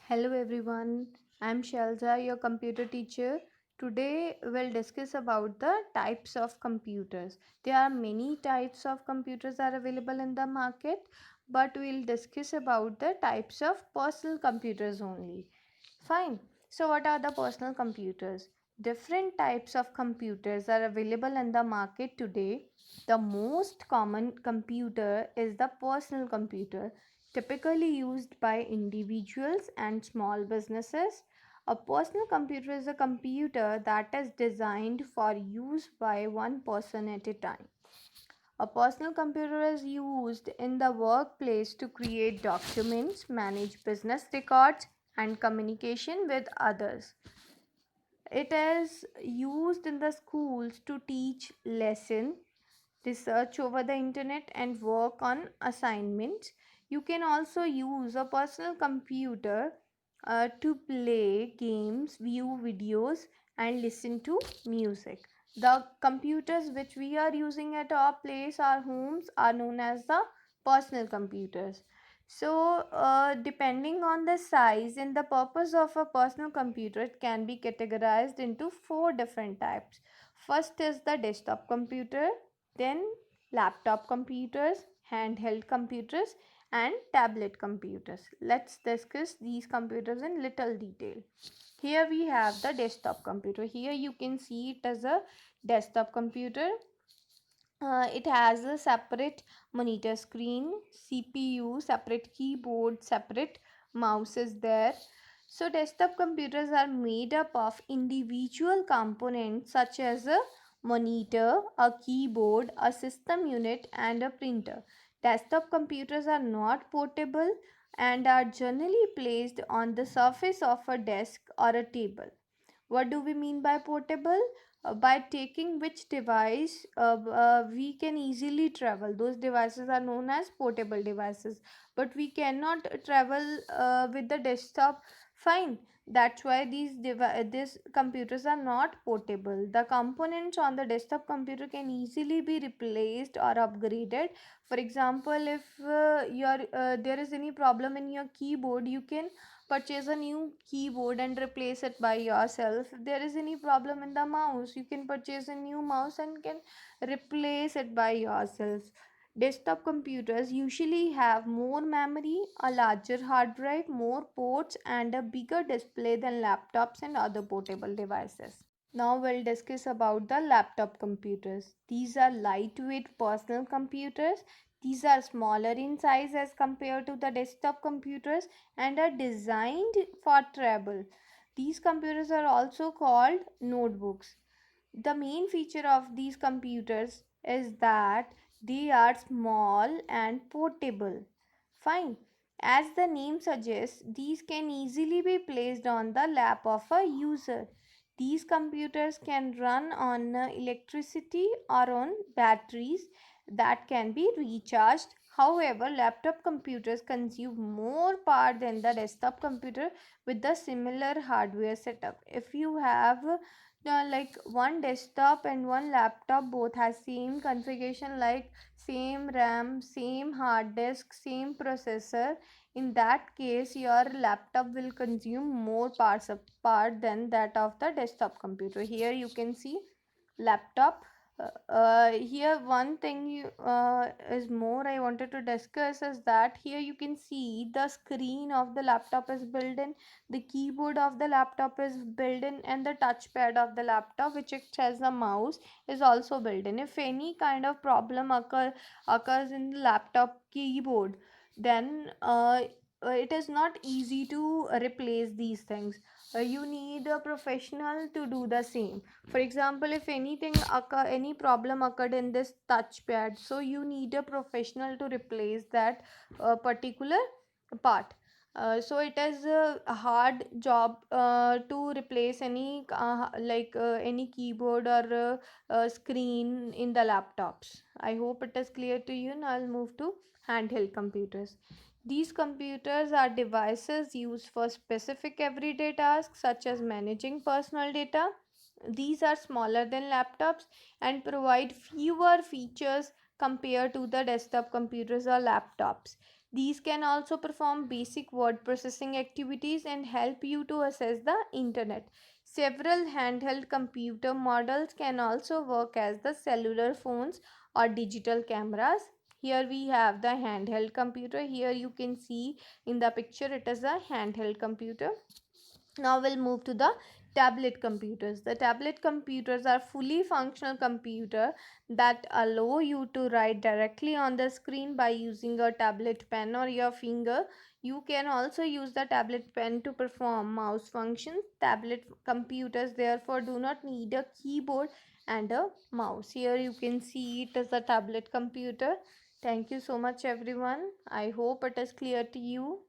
Hello everyone, I'm Shelza, your computer teacher. Today we'll discuss about the types of computers. There are many types of computers are available in the market, but we'll discuss about the types of personal computers only. Fine. So what are the personal computers? Different types of computers are available in the market today. The most common computer is the personal computer, typically used by individuals and small businesses. A personal computer is a computer that is designed for use by one person at a time. A personal computer is used in the workplace to create documents, manage business records, and communication with others. It is used in the schools to teach lessons, research over the internet, and work on assignments. You can also use a personal computer to play games, view videos, and listen to music. The computers which we are using at our place, our homes, are known as the personal computers. So, depending on the size and the purpose of a personal computer, it can be categorized into four different types. First is the desktop computer, then laptop computers, handheld computers, and tablet computers. Let's discuss these computers in little detail. Here we have the desktop computer. Here you can see it as a desktop computer. It has a separate monitor screen, CPU, separate keyboard, separate mouse is there. So desktop computers are made up of individual components such as a monitor, a keyboard, a system unit, and a printer. Desktop computers are not portable and are generally placed on the surface of a desk or a table. What do we mean by portable? By taking which device we can easily travel. Those devices are known as portable devices. But we cannot travel with the desktop. Fine. That's why these computers are not portable. The components on the desktop computer can easily be replaced or upgraded. For example, if there is any problem in your keyboard, you can purchase a new keyboard and replace it by yourself. If there is any problem in the mouse, you can purchase a new mouse and can replace it by yourself. Desktop computers usually have more memory, a larger hard drive, more ports, and a bigger display than laptops and other portable devices. Now we'll discuss about the laptop computers. These are lightweight personal computers. These are smaller in size as compared to the desktop computers and are designed for travel. These computers are also called notebooks. The main feature of these computers is that they are small and portable. Fine. As the name suggests, these can easily be placed on the lap of a user. These computers can run on electricity or on batteries that can be recharged. However, laptop computers consume more power than the desktop computer with the similar hardware setup. If you have like one desktop and one laptop, both has same configuration like same RAM, same hard disk, same processor, in that case your laptop will consume more power than that of the desktop computer. Here you can see laptop. Here one thing is more I wanted to discuss is that here you can see the screen of the laptop is built in, the keyboard of the laptop is built in, and the touchpad of the laptop, which it has a mouse, is also built in. If any kind of problem occurs in the laptop keyboard, then it is not easy to replace these things. You need a professional to do the same. For example, if any problem occurred in this touchpad, so you need a professional to replace that particular part. So it is a hard job to replace any keyboard or screen in the laptops. I hope it is clear to you. Now I'll move to handheld computers. These computers are devices used for specific everyday tasks such as managing personal data. These are smaller than laptops and provide fewer features compared to the desktop computers or laptops. These can also perform basic word processing activities and help you to access the internet. Several handheld computer models can also work as the cellular phones or digital cameras. Here we have the handheld computer. Here you can see in the picture it is a handheld computer. Now we'll move to the tablet computers. The tablet computers are fully functional computer that allow you to write directly on the screen by using a tablet pen or your finger. You can also use the tablet pen to perform mouse functions. Tablet computers therefore do not need a keyboard and a mouse. Here you can see it as a tablet computer. Thank you so much everyone. I hope it is clear to you.